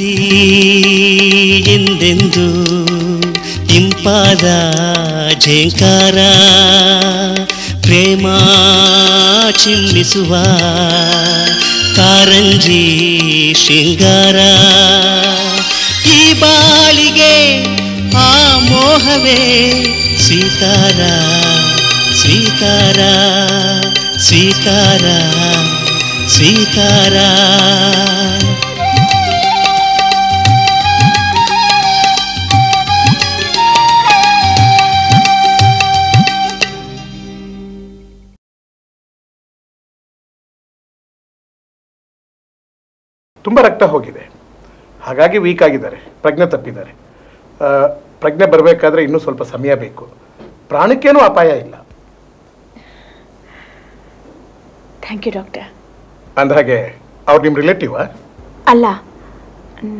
ಪ್ರೀತಿ ಎಂದೆಂದು ಇಂಪಾದ ಝೇಂಕಾರ ಪ್ರೇಮ ಚಿಮ್ಮಿಸುವ ಕಾರಂಜಿ ಶೃಂಗಾರ ಈ ಬಾಳಿಗೆ ಆ ಮೋಹವೇ ಸ್ವೀಕಾರ ಸ್ವೀಕಾರ ಸ್ವೀಕಾರ ಸ್ವೀಕಾರ ತುಂಬ ರಕ್ತ ಹೋಗಿದೆ, ಹಾಗಾಗಿ ವೀಕ್ ಆಗಿದ್ದಾರೆ, ಪ್ರಜ್ಞೆ ತಪ್ಪಿದ್ದಾರೆ. ಪ್ರಜ್ಞೆ ಬರಬೇಕಾದ್ರೆ ಇನ್ನೂ ಸ್ವಲ್ಪ ಸಮಯ ಬೇಕು. ಪ್ರಾಣಕ್ಕೇನೂ ಅಪಾಯ ಇಲ್ಲ. Thank you doctor. ಅಂದಹಾಗೆ ಅವ್ರು ನಿಮ್ಮ ರಿಲೇಟಿವಾ? ಅಲ್ಲ,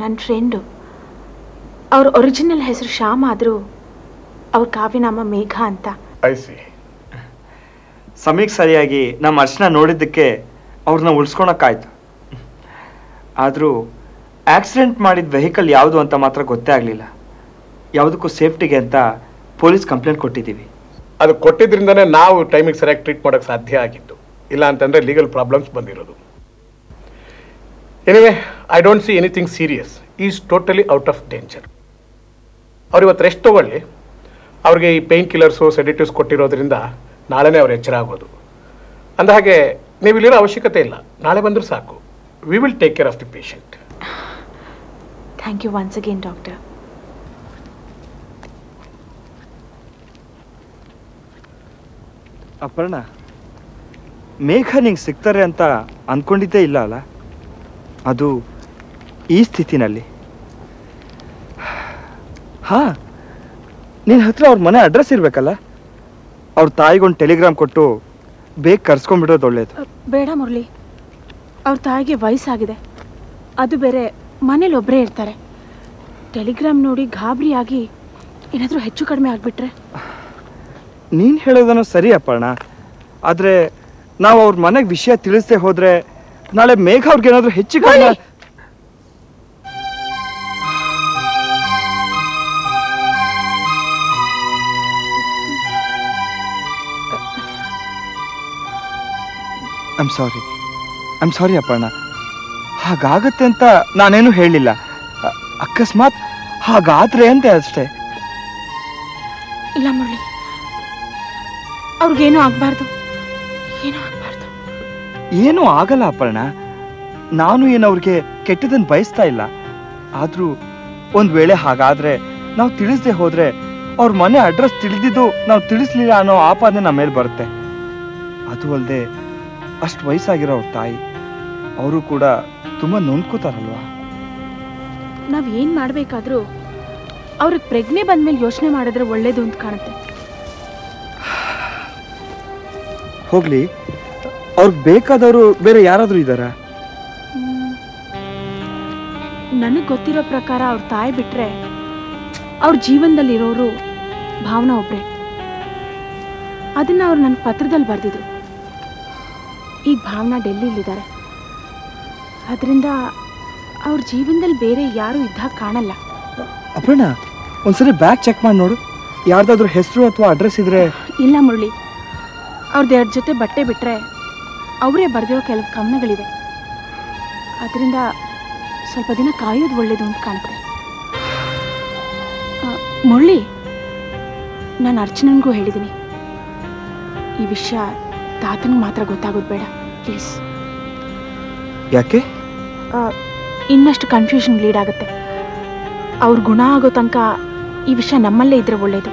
ನನ್ನ ಫ್ರೆಂಡು. ಅವ್ರ ಒರಿಜಿನಲ್ ಹೆಸರು ಶ್ಯಾಮ್, ಆದರೂ ಅವ್ರ ಕಾವ್ಯನಾಮ ಮೇಘ ಅಂತ. I C. ಸಮಯಕ್ಕೆ ಸರಿಯಾಗಿ ನಮ್ಮ ಅರ್ಶನ ನೋಡಿದ್ದಕ್ಕೆ ಅವ್ರನ್ನ ಉಳಿಸ್ಕೊಳಕ್ಕಾಯ್ತು. ಆದರೂ ಆಕ್ಸಿಡೆಂಟ್ ಮಾಡಿದ ವೆಹಿಕಲ್ ಯಾವುದು ಅಂತ ಮಾತ್ರ ಗೊತ್ತೇ ಆಗಲಿಲ್ಲ. ಯಾವುದಕ್ಕೂ ಸೇಫ್ಟಿಗೆ ಅಂತ ಪೊಲೀಸ್ ಕಂಪ್ಲೇಂಟ್ ಕೊಟ್ಟಿದ್ದೀವಿ. ಅದು ಕೊಟ್ಟಿದ್ರಿಂದನೇ ನಾವು ಟೈಮಿಗೆ ಸರಿಯಾಗಿ ಟ್ರೀಟ್ ಮಾಡೋಕ್ಕೆ ಸಾಧ್ಯ ಆಗಿತ್ತು. ಇಲ್ಲ ಅಂತಂದರೆ ಲೀಗಲ್ ಪ್ರಾಬ್ಲಮ್ಸ್ ಬಂದಿರೋದು. Anyway, I don't see anything serious. Is totally out of danger. ಅವ್ರು ಇವತ್ತು ರೆಸ್ಟ್ ತೊಗೊಳ್ಳಿ. ಅವ್ರಿಗೆ ಈ ಪೇಯ್ನ್ ಕಿಲ್ಲರ್ಸು ಸೆಡಿಟಿವ್ಸ್ ಕೊಟ್ಟಿರೋದ್ರಿಂದ ನಾಳೆನೇ ಅವ್ರು ಎಚ್ಚರ ಆಗೋದು. ಅಂದಹಾಗೆ ನೀವು ಇಲ್ಲಿರೋ ಅವಶ್ಯಕತೆ ಇಲ್ಲ, ನಾಳೆ ಬಂದರೂ ಸಾಕು. We will take care of the patient. Thank you once again, doctor. Aparna, ಮೇಘ ನಿಂಗೆ ಸಿಗ್ತಾರೆ ಅಂತ ಅಂದ್ಕೊಂಡಿದ್ದೇ ಇಲ್ಲ ಅಲ್ಲ, ಅದು ಈ ಸ್ಥಿತಿನಲ್ಲಿ. ಹಾ, ನಿನ್ನ ಹತ್ರ ಅವ್ರ ಮನೆ ಅಡ್ರೆಸ್ ಇರಬೇಕಲ್ಲ. ಅವ್ರ ತಾಯಿಗೊಂದು ಟೆಲಿಗ್ರಾಮ್ ಕೊಟ್ಟು ಬೇಗ ಕರ್ಸ್ಕೊಂಡ್ಬಿಡೋದು ಒಳ್ಳೇದು. ಬೇಡ ಮುರಳಿ, ಅವ್ರ ತಾಯಿಗೆ ವಯಸ್ಸಾಗಿದೆ, ಅದು ಬೇರೆ ಮನೇಲಿ ಒಬ್ಬರೇ ಇರ್ತಾರೆ. ಟೆಲಿಗ್ರಾಮ್ ನೋಡಿ ಗಾಬರಿಯಾಗಿ ಏನಾದರೂ ಹೆಚ್ಚು ಕಡಿಮೆ ಆಗಿಬಿಟ್ರೆ? ನೀನು ಹೇಳೋದನ್ನು ಸರಿ ಅಪ್ಪಣ್ಣ, ಆದರೆ ನಾವು ಅವ್ರ ಮನೆಗೆ ವಿಷಯ ತಿಳಿಸದೆ ಹೋದರೆ ನಾಳೆ ಮೇಘ ಅವ್ರಿಗೇನಾದರೂ ಹೆಚ್ಚು ಕಡಿಮೆ. ಐಮ್ ಸಾರಿ ಅಪ್ಪಣ್ಣ, ಹಾಗಾಗತ್ತೆ ಅಂತ ನಾನೇನು ಹೇಳಿಲ್ಲ. ಅಕಸ್ಮಾತ್ ಹಾಗಾದ್ರೆ ಅಂತ ಅಷ್ಟೇ. ಇಲ್ಲ ಮುರಳಿ, ಅವ್ರಿಗೇನು ಆಗಬಾರ್ದು, ಏನೂ ಆಗಬಾರ್ದು. ಏನೂ ಆಗಲ್ಲ ಅಪ್ಪಣ್ಣ. ನಾನು ಏನು ಅವ್ರಿಗೆ ಕೆಟ್ಟದನ್ನು ಬಯಸ್ತಾ ಇಲ್ಲ. ಆದರೂ ಒಂದು ವೇಳೆ ಹಾಗಾದ್ರೆ ನಾವು ತಿಳಿಸದೆ ಹೋದ್ರೆ ಅವ್ರ ಮನೆ ಅಡ್ರೆಸ್ ತಿಳಿದಿದ್ದು ನಾವು ತಿಳಿಸ್ಲಿಲ್ಲ ಅನ್ನೋ ಆಪಾದನೆ ನಮ್ಮ ಮೇಲೆ ಬರುತ್ತೆ. ಅದು ಅಲ್ಲದೆ ಅಷ್ಟು ವಯಸ್ಸಾಗಿರೋ ಅವ್ರ ತಾಯಿ, ಅವರು ಕೂಡ ತುಂಬ ನೊಂದ್ಕೋತಾರಲ್ವಾ. ನಾವು ಏನು ಮಾಡಬೇಕಾದ್ರೂ ಅವ್ರಿಗೆ ಪ್ರಜ್ಞೆ ಬಂದ್ಮೇಲೆ ಯೋಚನೆ ಮಾಡಿದ್ರೆ ಒಳ್ಳೇದು ಅಂತ ಕಾಣುತ್ತೆ. ಹೋಗ್ಲಿ, ಅವ್ರಿಗೆ ಬೇಕಾದವರು ಬೇರೆ ಯಾರಾದರೂ ಇದ್ದಾರಾ? ನನಗೆ ಗೊತ್ತಿರೋ ಪ್ರಕಾರ ಅವ್ರ ತಾಯಿ ಬಿಟ್ರೆ ಅವ್ರ ಜೀವನದಲ್ಲಿರೋರು ಭಾವನಾ ಒಬ್ರೆ. ಅದನ್ನ ಅವ್ರು ನನ್ನ ಪತ್ರದಲ್ಲಿ ಬರೆದಿದ್ರು. ಈಗ ಭಾವನಾ ಡೆಲ್ಲಿಲಿದ್ದಾರೆ. ಅದರಿಂದ ಅವ್ರ ಜೀವನದಲ್ಲಿ ಬೇರೆ ಯಾರು ಇದ್ದಾಗ ಕಾಣಲ್ಲ. ಅಪರ್ಣ, ಒಂದ್ಸರಿ ಬ್ಯಾಗ್ ಚೆಕ್ ಮಾಡಿ ನೋಡು, ಯಾರ್ದಾದ್ರೂ ಹೆಸರು ಅಥವಾ ಅಡ್ರೆಸ್ ಇದ್ರೆ. ಇಲ್ಲ ಮುರಳಿ, ಅವ್ರದ್ದು 2 ಜೊತೆ ಬಟ್ಟೆ ಬಿಟ್ಟರೆ ಅವರೇ ಬರೆದಿರೋ ಕೆಲವು ಕವನಗಳಿವೆ. ಅದರಿಂದ ಸ್ವಲ್ಪ ದಿನ ಕಾಯೋದು ಒಳ್ಳೇದು ಅಂತ ಕಾಣುತ್ತೆ. ಮುರಳಿ, ನಾನು ಅರ್ಚನನ್ಗೂ ಹೇಳಿದ್ದೀನಿ, ಈ ವಿಷಯ ತಾತನಿಗೆ ಮಾತ್ರ ಗೊತ್ತಾಗೋದು ಬೇಡ ಪ್ಲೀಸ್. ಯಾಕೆ? ಇನ್ನಷ್ಟು ಕನ್ಫ್ಯೂಷನ್ ಲೀಡ್ ಆಗುತ್ತೆ. ಅವ್ರ ಗುಣ ಆಗೋ ತನಕ ಈ ವಿಷಯ ನಮ್ಮಲ್ಲೇ ಇದ್ರೆ ಒಳ್ಳೇದು.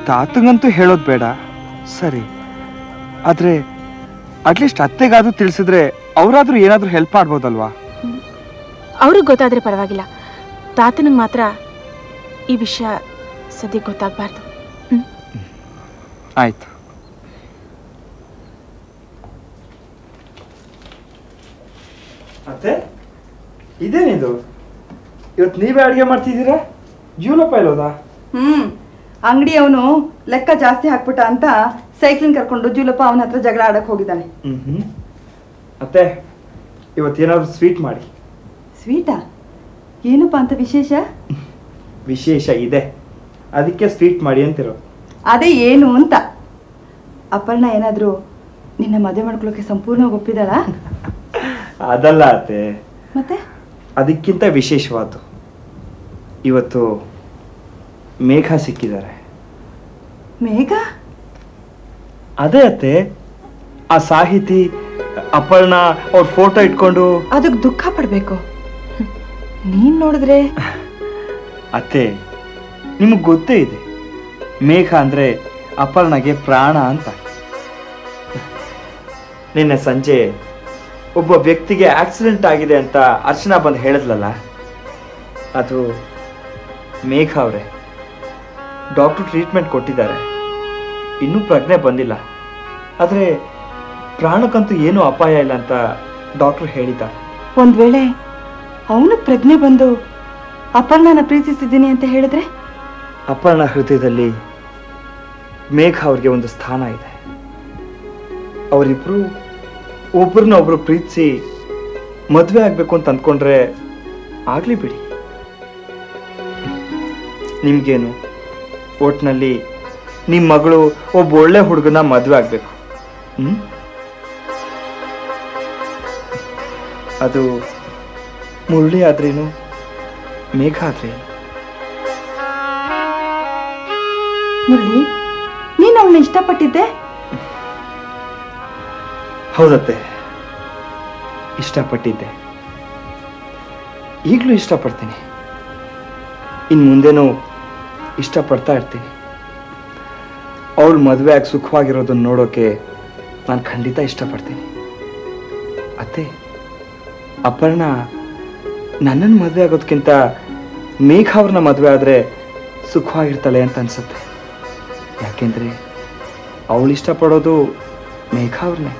ತಾತಂಗಂತೂ ಹೇಳೋದು ಬೇಡ, ಸರಿ. ಆದರೆ ಅಟ್ಲೀಸ್ಟ್ ಅತ್ತೆಗಾದ್ರೂ ತಿಳಿಸಿದ್ರೆ ಅವರಾದ್ರೂ ಏನಾದರೂ ಹೆಲ್ಪ್ ಮಾಡ್ಬೋದಲ್ವಾ? ಅವ್ರಿಗೆ ಗೊತ್ತಾದರೆ ಪರವಾಗಿಲ್ಲ, ತಾತನಿಗೆ ಮಾತ್ರ ಈ ವಿಷಯ ಸದ್ಯಕ್ಕೆ ಗೊತ್ತಾಗಬಾರ್ದು. ಆಯ್ತು. ಅತ್ತೆ, ಇದೇನಿದು? ಇವತ್ತು ನೀವೇ ಅಡುಗೆ ಮಾಡ್ತಿದ್ದೀರಾ? ಜೀವನಪ್ಪ ಇಲ್ಲೋದಾ? ಅಂಗಡಿಯವನು ಲೆಕ್ಕ ಜಾಸ್ತಿ ಹಾಕ್ಬಿಟ್ಟ ಅಂತ ಸೈಕ್ಲಿಂಗ್ ಕರ್ಕೊಂಡು ಜೂಲಪ್ಪ ಅವನ ಹತ್ರ ಜಗಳ ಆಡಕ್ ಹೋಗಿದ್ದಾನೆ. ಅತ್ತೆ, ಇವತ್ತೇನಾದ್ರು ಸ್ವೀಟ್ ಮಾಡಿ. ಸ್ವೀಟಾ? ಏನಪ್ಪ ಅಂತ ವಿಶೇಷ? ವಿಶೇಷ ಇದೆ, ಅದಕ್ಕೆ ಸ್ವೀಟ್ ಮಾಡಿ ಅಂತಿರೋ. ಅದೇ ಏನು ಅಂತ. ಅಪರ್ಣ ಏನಾದರೂ ನಿನ್ನ ಮದುವೆ ಮಾಡ್ಕೊಳ್ಳೋಕೆ ಸಂಪೂರ್ಣವಾಗಿ ಒಪ್ಪಿದಾಳ? ಅದಲ್ಲ ಅತ್ತೆ, ಮತ್ತೆ ಅದಕ್ಕಿಂತ ವಿಶೇಷವಾದ್ದು ಇವತ್ತು ಮೇಘ ಸಿಕ್ಕಿದ್ದಾರೆ. ಮೇಘ? ಅದೇ ಅತ್ತೆ, ಆ ಸಾಹಿತಿ ಅಪರ್ಣ ಅವ್ರ ಫೋಟೋ ಇಟ್ಕೊಂಡು. ಅದಕ್ಕೆ ದುಃಖ ಪಡ್ಬೇಕು. ನೀನ್ ನೋಡಿದ್ರೆ. ಅತ್ತೆ, ನಿಮಗೆ ಗೊತ್ತೇ ಇದೆ, ಮೇಘ ಅಂದ್ರೆ ಅಪರ್ಣಗೆ ಪ್ರಾಣ ಅಂತ. ನಿನ್ನೆ ಸಂಜೆ ಒಬ್ಬ ವ್ಯಕ್ತಿಗೆ ಆಕ್ಸಿಡೆಂಟ್ ಆಗಿದೆ ಅಂತ ಅರ್ಚನಾ ಬಂದು ಹೇಳಿದ್ಲಲ್ಲ, ಅದು ಮೇಘ ಅವರೇ. ಡಾಕ್ಟರ್ ಟ್ರೀಟ್ಮೆಂಟ್ ಕೊಟ್ಟಿದ್ದಾರೆ, ಇನ್ನೂ ಪ್ರಜ್ಞೆ ಬಂದಿಲ್ಲ. ಆದರೆ ಪ್ರಾಣಕ್ಕಂತೂ ಏನೂ ಅಪಾಯ ಇಲ್ಲ ಅಂತ ಡಾಕ್ಟರ್ ಹೇಳಿದ್ದಾರೆ. ಒಂದ್ ವೇಳೆ ಅವನು ಪ್ರಜ್ಞೆ ಬಂದು ಅಪರ್ಣನ ಪ್ರೀತಿಸಿದ್ದೀನಿ ಅಂತ ಹೇಳಿದ್ರೆ? ಅಪರ್ಣ ಹೃದಯದಲ್ಲಿ ಮೇಘ ಅವ್ರಿಗೆ ಒಂದು ಸ್ಥಾನ ಇದೆ. ಅವರಿಬ್ರು ಒಬ್ರನ್ನ ಒಬ್ರು ಪ್ರೀತಿಸಿ ಮದುವೆ ಆಗ್ಬೇಕು ಅಂತ ಅಂದ್ಕೊಂಡ್ರೆ ಆಗ್ಲಿ ಬಿಡಿ. ನಿಮ್ಗೇನು, ಒಟ್ನಲ್ಲಿ ನಿಮ್ಮ ಮಗಳು ಒಬ್ಬ ಒಳ್ಳೆ ಹುಡುಗನ ಮದುವೆ ಆಗ್ಬೇಕು. ಅದು ಮುರಳಿ ಆದ್ರೇನು, ಮೇಘ ಆದ್ರೇನು. ಮುರಳಿ, ನೀನು ಅವಳನ್ನ ಇಷ್ಟಪಟ್ಟಿದ್ದೆ? ಹೌದತ್ತೆ, ಇಷ್ಟಪಟ್ಟಿದ್ದೆ. ಈಗಲೂ ಇಷ್ಟಪಡ್ತೀನಿ, ಇನ್ನು ಮುಂದೆನೂ ಇಷ್ಟಪಡ್ತಾ ಇರ್ತೀನಿ. ಅವಳು ಮದುವೆ ಆಗಿ ಸುಖವಾಗಿರೋದನ್ನ ನೋಡೋಕೆ ನಾನು ಖಂಡಿತ ಇಷ್ಟಪಡ್ತೀನಿ. ಅತ್ತೆ, ಅಪರ್ಣ ನನ್ನನ್ನು ಮದುವೆ ಆಗೋದಕ್ಕಿಂತ ಮೇಘ ಅವ್ರನ್ನ ಮದುವೆ ಆದರೆ ಸುಖವಾಗಿರ್ತಾಳೆ ಅಂತ ಅನ್ಸುತ್ತೆ. ಯಾಕೆಂದ್ರೆ ಅವಳು ಇಷ್ಟಪಡೋದು ಮೇಘ ಅವ್ರನ್ನೇ.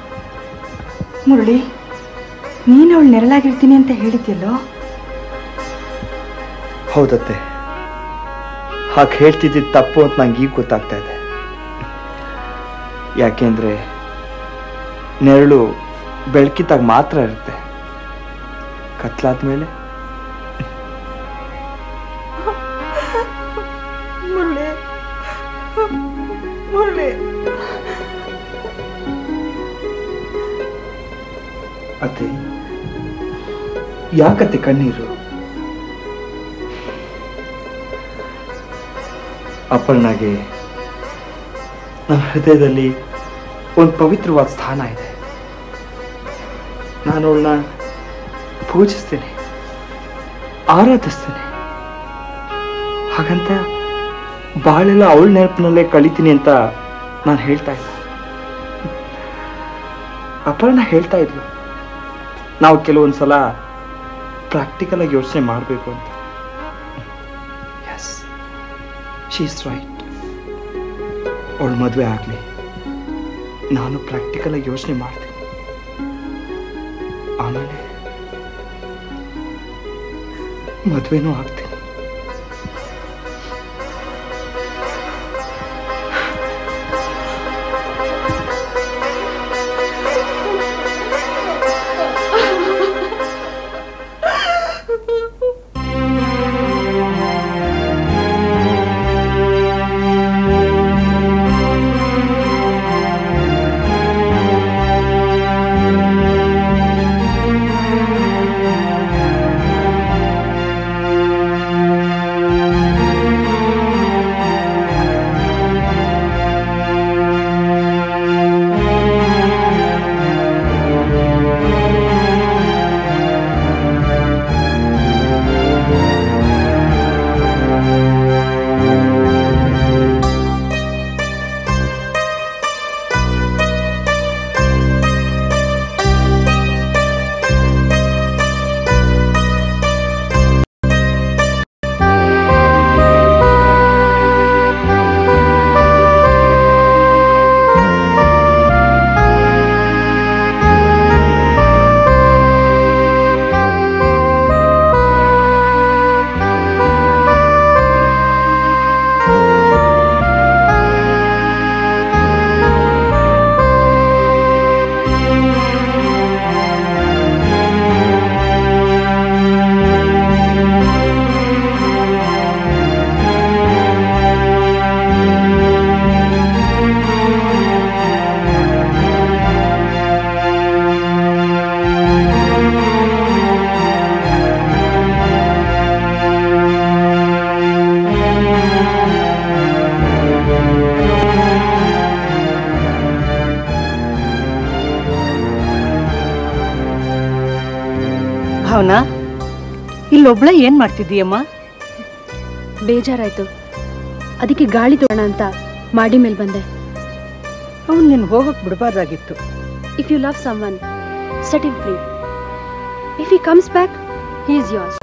ಮುರಳಿ, ನೀನು ಅವಳು ನೆರಳಾಗಿರ್ತೀನಿ ಅಂತ ಹೇಳಿದ್ಯಲ್ಲೋ? ಹೌದತ್ತೆ, ಹಾಗೆ ಹೇಳ್ತಿದ್ದಿದ್ದು ತಪ್ಪು ಅಂತ ನಂಗೆ ಈಗ ಗೊತ್ತಾಗ್ತಾ ಇದೆ. ಯಾಕೆಂದ್ರೆ ನೆರಳು ಬೆಳಕಿದ್ದಾಗ ಮಾತ್ರ ಇರುತ್ತೆ, ಕತ್ಲಾದ್ಮೇಲೆ ಮುರಳಿ, ಮುರಳಿ. ಅತ್ತೆ, ಯಾಕತ್ತೆ ಕಣ್ಣೀರು? ಅಪರ್ಣಗೆ ನನ್ನ ಹೃದಯದಲ್ಲಿ ಒಂದು ಪವಿತ್ರವಾದ ಸ್ಥಾನ ಇದೆ. ನಾನು ಅವಳನ್ನ ಪೂಜಿಸ್ತೇನೆ, ಆರಾಧಿಸ್ತೇನೆ. ಹಾಗಂತ ಬಾಳೆಲ್ಲ ಅವಳ ನೆನಪಿನಲ್ಲೇ ಕಳಿತೀನಿ ಅಂತ ನಾನು ಹೇಳ್ತಾ ಇಲ್ಲ. ಅಪರ್ಣ ಹೇಳ್ತಾ ಇದ್ಲು, ನಾವು ಕೆಲವೊಂದ್ಸಲ ಪ್ರಾಕ್ಟಿಕಲ್ ಆಗಿ ಯೋಚನೆ ಮಾಡಬೇಕು ಅಂತ. Yes, she is right. ಅವಳು ಮದುವೆ ಆಗಲಿ, ನಾನು ಪ್ರಾಕ್ಟಿಕಲ್ ಆಗಿ ಯೋಚನೆ ಮಾಡ್ತೀನಿ. ಆಮೇಲೆ ಮದುವೆನೂ ಆಗ್ತೀನಿ. ಭಾವನಾ, ಇಲ್ಲೊಬ್ಳೆ ಏನ್ ಮಾಡ್ತಿದ್ದೀಯಮ್ಮ? ಬೇಜಾರಾಯ್ತು, ಅದಕ್ಕೆ ಗಾಳಿ ತೋಣ ಅಂತ ಮಾಡಿ ಮೇಲೆ ಬಂದೆ. ಅವ್ನು ನಿನ್ ಹೋಗಕ್ ಬಿಡಬಾರ್ದಾಗಿತ್ತು. If you love someone, set him free. If he comes back, he is yours.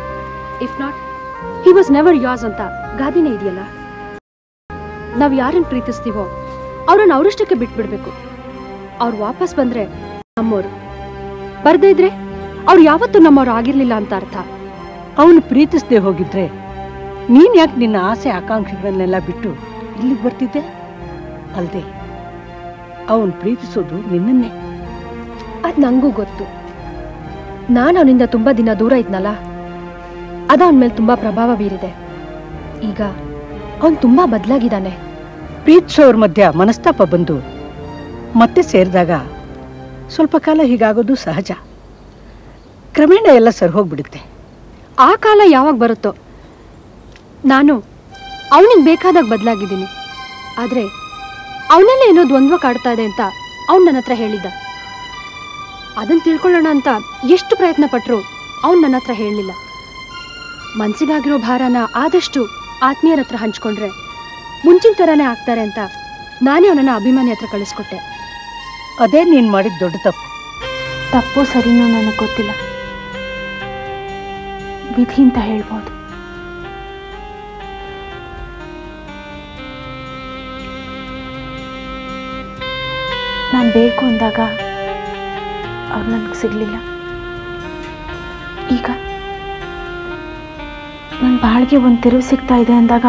If not, he was never yours ಅಂತ ಗಾದಿನೇ ಇದೆಯಲ್ಲ. ನಾವು ಯಾರನ್ನು ಪ್ರೀತಿಸ್ತೀವೋ ಅವ್ರನ್ನ ಅವರಷ್ಟಕ್ಕೆ ಬಿಟ್ಬಿಡ್ಬೇಕು. ಅವ್ರು ವಾಪಸ್ ಬಂದ್ರೆ ನಮ್ಮೋರು, ಬರ್ದೇ ಇದ್ರೆ ಅವ್ರು ಯಾವತ್ತೂ ನಮ್ಮವ್ರು ಆಗಿರ್ಲಿಲ್ಲ ಅಂತ ಅರ್ಥ. ಅವನು ಪ್ರೀತಿಸದೆ ಹೋಗಿದ್ರೆ ನೀನ್ ಯಾಕೆ ನಿನ್ನ ಆಸೆ ಆಕಾಂಕ್ಷೆಗಳನ್ನೆಲ್ಲ ಬಿಟ್ಟು ಇಲ್ಲಿಗೆ ಬರ್ತಿದ್ದೆ? ಅಲ್ದೆ ಅವನು ಪ್ರೀತಿಸೋದು ನಿನ್ನನ್ನೇ. ಅದ್ ನಂಗೂ ಗೊತ್ತು. ನಾನು ಅವನಿಂದ ತುಂಬಾ ದಿನ ದೂರ ಇದ್ನಲ್ಲ, ಅದ ಅವನ ಮೇಲೆ ತುಂಬಾ ಪ್ರಭಾವ ಬೀರಿದೆ. ಈಗ ಅವನ್ ತುಂಬಾ ಬದಲಾಗಿದ್ದಾನೆ. ಪ್ರೀತಿಸೋರ ಮಧ್ಯ ಮನಸ್ತಾಪ ಬಂದು ಮತ್ತೆ ಸೇರಿದಾಗ ಸ್ವಲ್ಪ ಕಾಲ ಹೀಗಾಗೋದು ಸಹಜ. ಕ್ರಮೇಣ ಎಲ್ಲ ಸರಿ ಹೋಗ್ಬಿಡುತ್ತೆ. ಆ ಕಾಲ ಯಾವಾಗ ಬರುತ್ತೋ. ನಾನು ಅವನಿಗೆ ಬೇಕಾದಾಗ ಬದಲಾಗಿದ್ದೀನಿ. ಆದ್ರೆ ಅವನಲ್ಲೇ ಏನೋ ದ್ವಂದ್ವ ಕಾಡ್ತಾ ಇದೆ ಅಂತ ಅವನು ನನ್ನ ಹತ್ರ ಹೇಳಿದ್ದ. ಅದನ್ನ ತಿಳ್ಕೊಳ್ಳೋಣ ಅಂತ ಎಷ್ಟು ಪ್ರಯತ್ನ ಪಟ್ಟರು ಅವನು ನನ್ನ ಹತ್ರ ಹೇಳಲಿಲ್ಲ. ಮನ್ಸಿಗಾಗಿರೋ ಭಾರನ ಆದಷ್ಟು ಆತ್ಮೀಯರ ಹತ್ರ ಹಂಚ್ಕೊಂಡ್ರೆ ಮುಂಚಿನ ಥರನೇ ಆಗ್ತಾರೆ ಅಂತ ನಾನೇ ಅವನನ್ನ ಅಭಿಮಾನಿ ಹತ್ರ ಕಳಿಸ್ಕೊಟ್ಟೆ. ಅದೇ ನೀನ್ ಮಾಡಿದ ದೊಡ್ಡ ತಪ್ಪು. ತಪ್ಪು ಸರಿನೂ ನನಗೆ ಗೊತ್ತಿಲ್ಲ, ವಿಧಿ ಅಂತ ಹೇಳ್ಬೋದು. ನಾನು ಬೇಕು ಅಂದಾಗ ಅವ್ರು ನನಗೆ ಸಿಗಲಿಲ್ಲ. ಈಗ ನನ್ನ ಬಾಳಿಗೆ ಒಂದು ತಿರುವು ಸಿಗ್ತಾ ಇದೆ ಅಂದಾಗ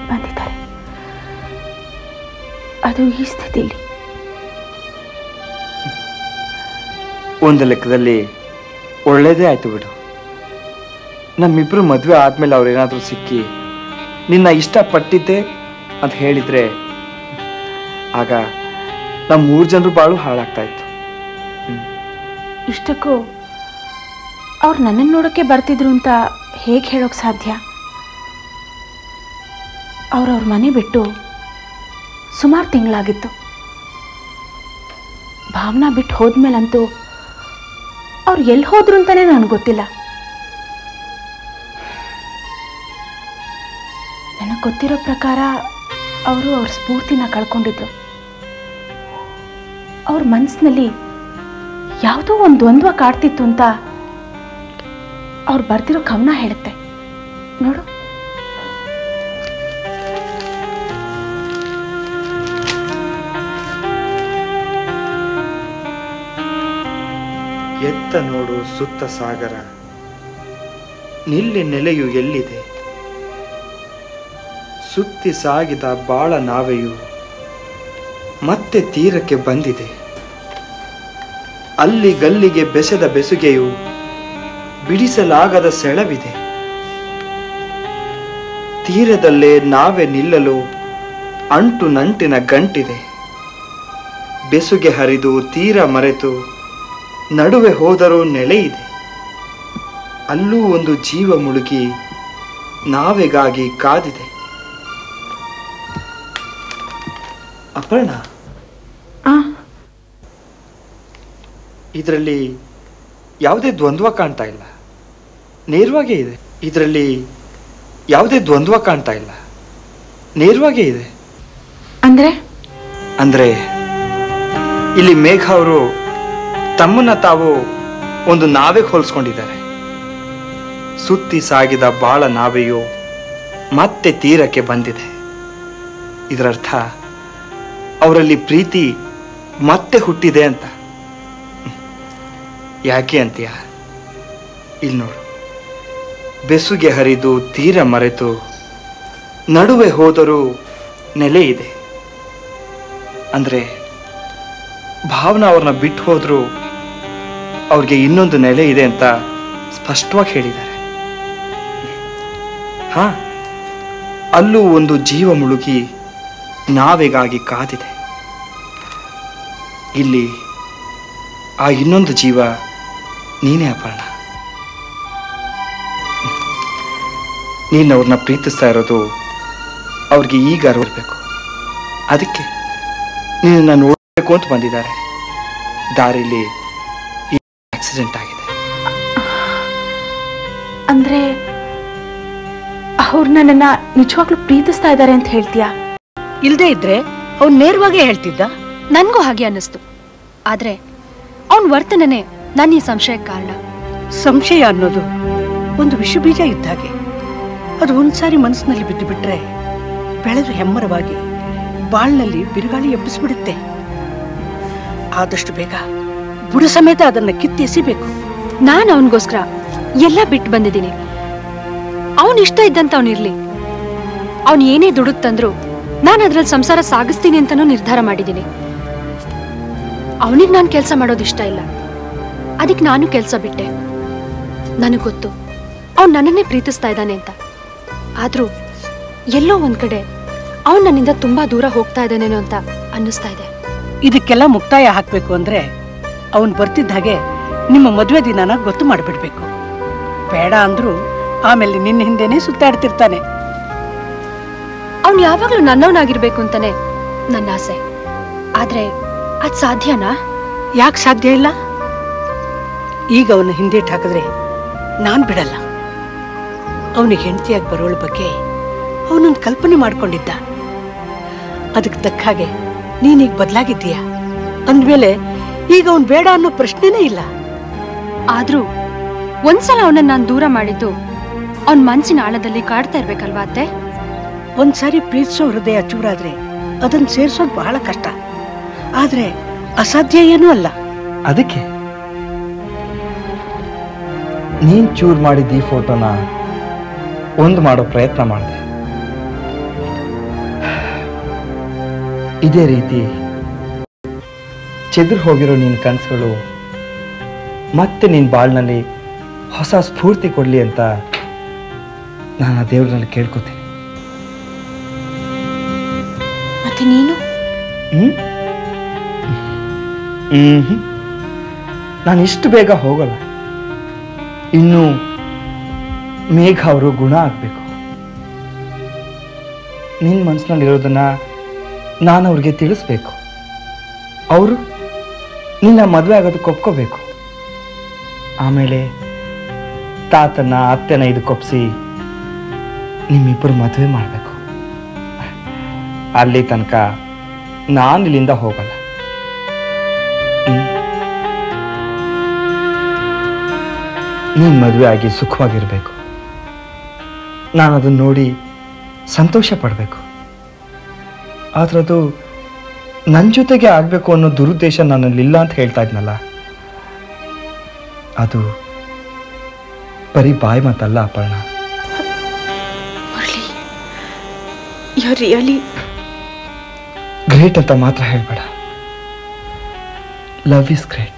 ಬಂದಿದ್ದಾರೆ. ಅದು ಈ ಸ್ಥಿತಿಲಿ. ಒಂದು ಲೆಕ್ಕದಲ್ಲಿ ಒಳ್ಳೇದೇ ಆಯ್ತು ಬಿಡು. ನಮ್ಮಿಬ್ರು ಮದುವೆ ಆದ್ಮೇಲೆ ಅವ್ರೇನಾದ್ರೂ ಸಿಕ್ಕಿ ನಿನ್ನ ಇಷ್ಟಪಟ್ಟಿದ್ದೆ ಅಂತ ಹೇಳಿದ್ರೆ ಆಗ ನಮ್ಮ 3 ಜನರು ಬಾಳು ಹಾಳಾಗ್ತಾ ಇತ್ತು. ಇಷ್ಟಕ್ಕೂ ಅವ್ರು ನನ್ನನ್ನು ನೋಡೋಕ್ಕೆ ಬರ್ತಿದ್ರು ಅಂತ ಹೇಗೆ ಹೇಳೋಕೆ ಸಾಧ್ಯ? ಅವ್ರವ್ರ ಮನೆ ಬಿಟ್ಟು ಸುಮಾರು ತಿಂಗಳಾಗಿತ್ತು. ಭಾವನಾ ಬಿಟ್ಟು ಹೋದ್ಮೇಲಂತೂ ಅವ್ರು ಎಲ್ಲಿ ಹೋದ್ರು ಅಂತಾನೆ ನನಗೆ ಗೊತ್ತಿಲ್ಲ. ನನಗೆ ಗೊತ್ತಿರೋ ಪ್ರಕಾರ ಅವರು ಅವ್ರ ಸ್ಫೂರ್ತಿನ ಕಳ್ಕೊಂಡಿದ್ರು. ಅವ್ರ ಮನಸ್ಸಿನಲ್ಲಿ ಯಾವುದೋ ಒಂದು ದ್ವಂದ್ವ ಕಾಡ್ತಿತ್ತು ಅಂತ ಅವ್ರು ಬರ್ತಿರೋ ಕವನ ಹೇಳುತ್ತೆ ನೋಡು. ಎತ್ತ ನೋಡು ಸುತ್ತ ಸಾಗರ, ನಿಲ್ಲಿ ನೆಲೆಯು ಎಲ್ಲಿದೆ? ಸುತ್ತಿ ಸಾಗಿದ ಬಾಳ ನಾವೆಯು ಮತ್ತೆ ತೀರಕ್ಕೆ ಬಂದಿದೆ. ಅಲ್ಲಿ ಗಲ್ಲಿಗೆ ಬೆಸೆದ ಬೆಸುಗೆಯು ಬಿಡಿಸಲಾಗದ ಸೆಳವಿದೆ. ತೀರದಲ್ಲೇ ನಾವೇ ನಿಲ್ಲಲು ಅಂಟು ನಂಟಿನ ಗಂಟಿದೆ. ಬೆಸುಗೆ ಹರಿದು ತೀರ ಮರೆತು ನಡುವೆ ಹೋದರೂ ನೆಲೆಯಿದೆ. ಅಲ್ಲೂ ಒಂದು ಜೀವ ಮುಳುಗಿ ನಾವೆಗಾಗಿ ಕಾದಿದೆ. ಅಪರ್ಣ, ಇದರಲ್ಲಿ ಯಾವುದೇ ದ್ವಂದ್ವ ಕಾಣ್ತಾ ಇಲ್ಲ, ನೇರವಾಗೇ ಇದೆ. ಇದರಲ್ಲಿ ಯಾವುದೇ ದ್ವಂದ್ವ ಕಾಣ್ತಾ ಇಲ್ಲ, ನೇರವಾಗೇ ಇದೆ. ಅಂದ್ರೆ ಇಲ್ಲಿ ಮೇಘ ಅವರು ತಮ್ಮನ್ನ ತಾವು ಒಂದು ನಾವೆಗೆ ಹೋಲಿಸ್ಕೊಂಡಿದ್ದಾರೆ. ಸುತ್ತಿ ಸಾಗಿದ ಬಾಳ ನಾವೆಯು ಮತ್ತೆ ತೀರಕ್ಕೆ ಬಂದಿದೆ. ಇದರರ್ಥ ಅವರಲ್ಲಿ ಪ್ರೀತಿ ಮತ್ತೆ ಹುಟ್ಟಿದೆ ಅಂತ. ಯಾಕೆ ಅಂತೀಯ? ಇಲ್ಲಿ ನೋಡು, ಬೆಸುಗೆ ಹರಿದು ತೀರ ಮರೆತು ನಡುವೆ ಹೋದರೂ ನೆಲೆ ಇದೆ. ಅಂದ್ರೆ ಭಾವನಾ ಅವ್ರನ್ನ ಬಿಟ್ಟು ಹೋದ್ರು ಅವ್ರಿಗೆ ಇನ್ನೊಂದು ನೆಲೆ ಇದೆ ಅಂತ ಸ್ಪಷ್ಟವಾಗಿ ಹೇಳಿದ್ದಾರೆ. ಹಾ, ಅಲ್ಲೂ ಒಂದು ಜೀವ ಮುಳುಗಿ ನಾವೆಗಾಗಿ ಕಾದಿದೆ. ಇಲ್ಲಿ ಆ ಇನ್ನೊಂದು ಜೀವ ನೀನೇ ಅಪರ್ಣ. ನೀನು ಅವ್ರನ್ನ ಪ್ರೀತಿಸ್ತಾ ಇರೋದು ಅವ್ರಿಗೆ ಈಗ ಅರಿವಿರ್ಬೇಕು. ಅದಕ್ಕೆ ನೀನನ್ನ ನೋಡಬೇಕು ಅಂತ ಬಂದಿದ್ದಾರೆ. ದಾರಿಲಿ ಆಕ್ಸಿಡೆಂಟ್ ಆಗಿದೆ. ಅಂದ್ರೆ ಅವ್ರು ನನ್ನನ್ನ ನಿಜವಾಗ್ಲೂ ಪ್ರೀತಿಸ್ತಾ ಇದ್ದಾರೆ ಅಂತ ಹೇಳ್ತೀಯಾ? ಇಲ್ದೇ ಇದ್ರೆ ಅವ್ನು ನೇರವಾಗೇ ಹೇಳ್ತಿದ್ದ. ನನ್ಗೂ ಹಾಗೆ ಅನ್ನಿಸ್ತು. ಆದ್ರೆ ಅವನ್ ವರ್ತನೆನೇ ನನ್ನ ಈ ಸಂಶಯಕ್ಕೆ ಕಾರಣ. ಸಂಶಯ ಅನ್ನೋದು ಒಂದು ವಿಷಬೀಜ ಇದ್ದಾಗೆ. ಅದು ಒಂದ್ಸಾರಿ ಮನಸ್ಸಿನಲ್ಲಿ ಬಿದ್ದು ಬಿಟ್ರೆ ಬೆಳೆದು ಹೆಮ್ಮರವಾಗಿ ಬಾಳ್ನಲ್ಲಿ ಬಿರುಗಾಳಿ ಎಬ್ಬಿಸ್ಬಿಡುತ್ತೆ. ಆದಷ್ಟು ಬೇಗ ಬುಡ ಸಮೇತ ಅದನ್ನ ಕಿತ್ತೆಸಿಬೇಕು. ನಾನು ಅವನಿಗೋಸ್ಕರ ಎಲ್ಲ ಬಿಟ್ಟು ಬಂದಿದ್ದೀನಿ. ಅವನ್ ಇಷ್ಟ ಇದ್ದಂತ ಅವನಿರ್ಲಿ. ಅವನ್ ಏನೇ ದುಡುಕ್ ತಂದ್ರು ನಾನು ಅದ್ರಲ್ಲಿ ಸಂಸಾರ ಸಾಗಿಸ್ತೀನಿ ಅಂತಾನೂ ನಿರ್ಧಾರ ಮಾಡಿದ್ದೀನಿ. ಅವನಿಗೆ ನಾನು ಕೆಲಸ ಮಾಡೋದು ಇಷ್ಟ ಇಲ್ಲ. ಅದಕ್ಕೆ ನಾನು ಕೆಲಸ ಬಿಟ್ಟೆ. ನನಗೆ ಗೊತ್ತು ಅವ್ನು ನನ್ನನ್ನೇ ಪ್ರೀತಿಸ್ತಾ ಇದ್ದಾನೆ ಅಂತ. ಆದ್ರೂ ಎಲ್ಲೋ ಒಂದ್ ಕಡೆ ಅವನು ನನ್ನಿಂದ ತುಂಬಾ ದೂರ ಹೋಗ್ತಾ ಇದ್ದಾನೇನೋ ಅಂತ ಅನ್ನಿಸ್ತಾ ಇದೆ. ಇದಕ್ಕೆಲ್ಲ ಮುಕ್ತಾಯ ಹಾಕ್ಬೇಕು ಅಂದ್ರೆ ಅವನ್ ಬರ್ತಿದ್ದ ಹಾಗೆ ನಿಮ್ಮ ಮದುವೆ ದಿನಾನ ಗೊತ್ತು ಮಾಡಿಬಿಡ್ಬೇಕು. ಬೇಡ ಅಂದ್ರು ಆಮೇಲೆ ನಿನ್ನ ಹಿಂದೆನೆ ಸುತ್ತಾಡ್ತಿರ್ತಾನೆ. ಅವ್ನು ಯಾವಾಗ್ಲೂ ನನ್ನವನಾಗಿರ್ಬೇಕು ಅಂತಾನೆ ನನ್ನ ಆಸೆ. ಆದ್ರೆ ಅದ್ ಸಾಧ್ಯನಾ? ಯಾಕೆ ಸಾಧ್ಯ ಇಲ್ಲ? ಈಗ ಅವನ ಹಿಂದೇಟ್ ಹಾಕಿದ್ರೆ ನಾನ್ ಬಿಡಲ್ಲ. ಅವನಿಗೆ ಹೆಂಡತಿಯಾಗಿ ಬರೋಳ ಬಗ್ಗೆ ಅವನೊಂದು ಕಲ್ಪನೆ ಮಾಡ್ಕೊಂಡಿದ್ದ. ಅದಕ್ಕೆ ತಕ್ಕ ಹಾಗೆ ನೀನೀಗ ಬದಲಾಗಿದ್ದೀಯ ಅಂದ್ಮೇಲೆ ಈಗ ಅವನ್ ಬೇಡ ಅನ್ನೋ ಪ್ರಶ್ನೆನೇ ಇಲ್ಲ. ಆದ್ರೂ ಒಂದ್ಸಲ ಅವನನ್ನ ನಾನು ದೂರ ಮಾಡಿದ್ದು ಅವನ್ ಮನ್ಸಿನ ಆಳದಲ್ಲಿ ಕಾಡ್ತಾ ಇರ್ಬೇಕಲ್ವಾ ಅತ್ತೆ? ಒಂದ್ಸಾರಿ ಪ್ರೀತಿಸೋ ಹೃದಯ ಚೂರಾದ್ರೆ ಅದನ್ನ ಸೇರ್ಸೋದು ಬಹಳ ಕಷ್ಟ. ಆದ್ರೆ ಅಸಾಧ್ಯ ಏನೂ ಅಲ್ಲ. ಅದಕ್ಕೆ ನೀನ್ ಚೂರ್ ಮಾಡಿದ್ದ ಈ ಫೋಟೋನ ಒಂದು ಮಾಡೋ ಪ್ರಯತ್ನ ಮಾಡಿದೆ. ಇದೇ ರೀತಿ ಚೆದ್ರು ಹೋಗಿರೋ ನಿನ್ನ ಕನಸುಗಳು ಮತ್ತೆ ನಿನ್ನ ಬಾಳ್ನಲ್ಲಿ ಹೊಸ ಸ್ಫೂರ್ತಿ ಕೊಡ್ಲಿ ಅಂತ ನಾನು ಆ ದೇವ್ರಲ್ಲಿ ಕೇಳ್ಕೊತೀನಿ. ಮತ್ತೆ ನೀನು? ನಾನು ಇಷ್ಟು ಬೇಗ ಹೋಗಲ್ಲ. ಇನ್ನು ಮೇಘ ಅವರು ಗುಣ ಆಗ್ಬೇಕು. ನಿನ್ನ ಮನಸ್ಸಿನಲ್ಲಿರೋದನ್ನ ನಾನು ಅವ್ರಿಗೆ ತಿಳಿಸ್ಬೇಕು. ಅವರು ನಿನ್ನ ಮದುವೆ ಆಗೋದಕ್ಕೆ ಒಪ್ಕೋಬೇಕು. ಆಮೇಲೆ ತಾತನ ಅತ್ತೆನ ಇದಕ್ಕೊಪ್ಸಿ ನಿಮ್ಮಿಬ್ಬರು ಮದುವೆ ಮಾಡಬೇಕು. ಅಲ್ಲಿ ತನಕ ನಾನು ಇಲ್ಲಿಂದ ಹೋಗಲ್ಲ. ನೀನು ಮದುವೆ ಆಗಿ ಸುಖವಾಗಿರ್ಬೇಕು. ನಾನು ಅದನ್ನು ನೋಡಿ ಸಂತೋಷ ಪಡಬೇಕು. ಆದ್ರೆ ಅದು ನನ್ನ ಜೊತೆಗೆ ಆಗಬೇಕು ಅನ್ನೋ ದುರುದ್ದೇಶ ನನ್ನಲ್ಲಿಲ್ಲ ಅಂತ ಹೇಳ್ತಾ ಇದ್ನಲ್ಲ, ಅದು ಬರೀ ಬಾಯಿ ಮಾತಲ್ಲ Aparna. Murali, you really great ಅಂತ ಮಾತ್ರ ಹೇಳ್ಬೇಡ. Love is great.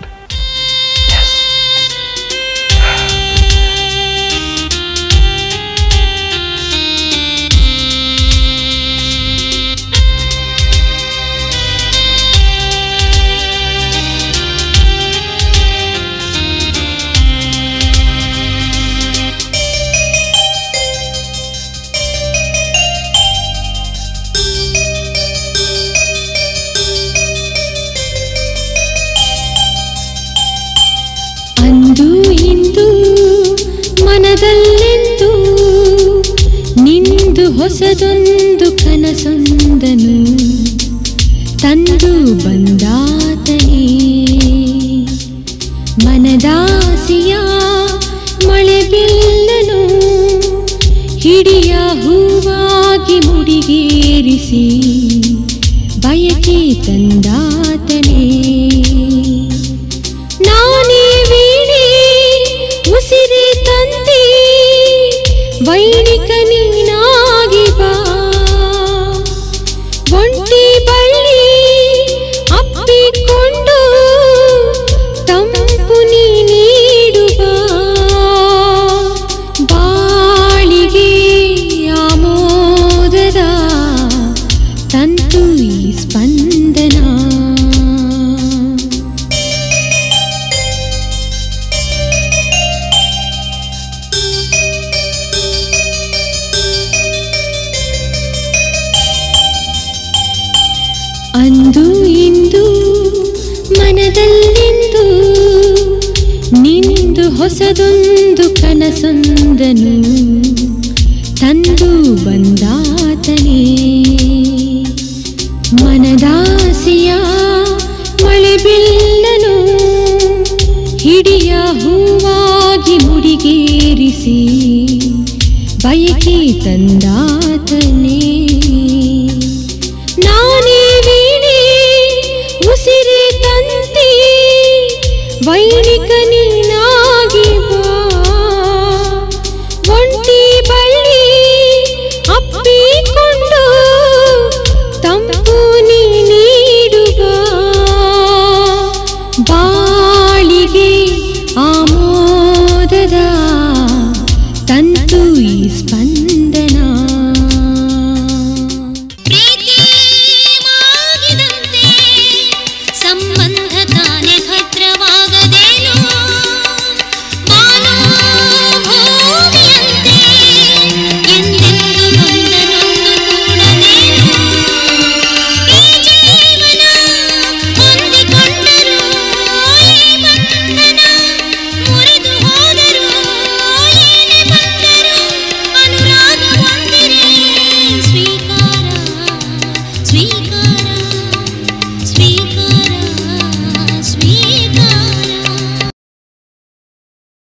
ಮನದಲ್ಲೆಂದು ನಿಂದು ಹೊಸದೊಂದು ಕನಸೊಂದನು ತಂದು ಬಂದಾತನೇ. ಮನದಾಸಿಯ ಮಳೆ ಬಿಲ್ಲನು ಹಿಡಿಯ ಹೂವಾಗಿ ಮುಡಿಗೇರಿಸಿ ಬಯಕೆ ತಂದಾತನೇ. ನಾನೇ ವೀಣೆ ಉಸಿರೇ ತಂದೆ ವೈಣಿಕ ನೀನಾಗಿ ಬಾ. ಒಂಟಿ ಬಳ್ಳಿ ಅಪ್ಪಿಕೊಂಡು ತಂಪು ನೀ ನೀಡುವ ಬಾಳಿಗೆ ಆಮೋದದ ತಂತು ಈ ಸ್ಪಂದನ. ಅಂದು ಇಂದು ಮನದಲ್ಲೆಂದು ನಿಂದು ಹೊಸದೊಂದು ಕನಸು ಸಂದನು ತಂದು ಬಂದಾತನೇ ಮನದಾಸೆಯ ಮಳೆ ಬಿಲ್ಲನು ಹಿಡಿಯ ಹೂವಾಗಿ ಮುಡಿಗೇರಿಸಿ ಬಯಕೆ ತಂದಾತನೇ ನಾನೇ ವೀಣೆ ಉಸಿರೇ ತಂತಿ ವೈಣಿಕನೇ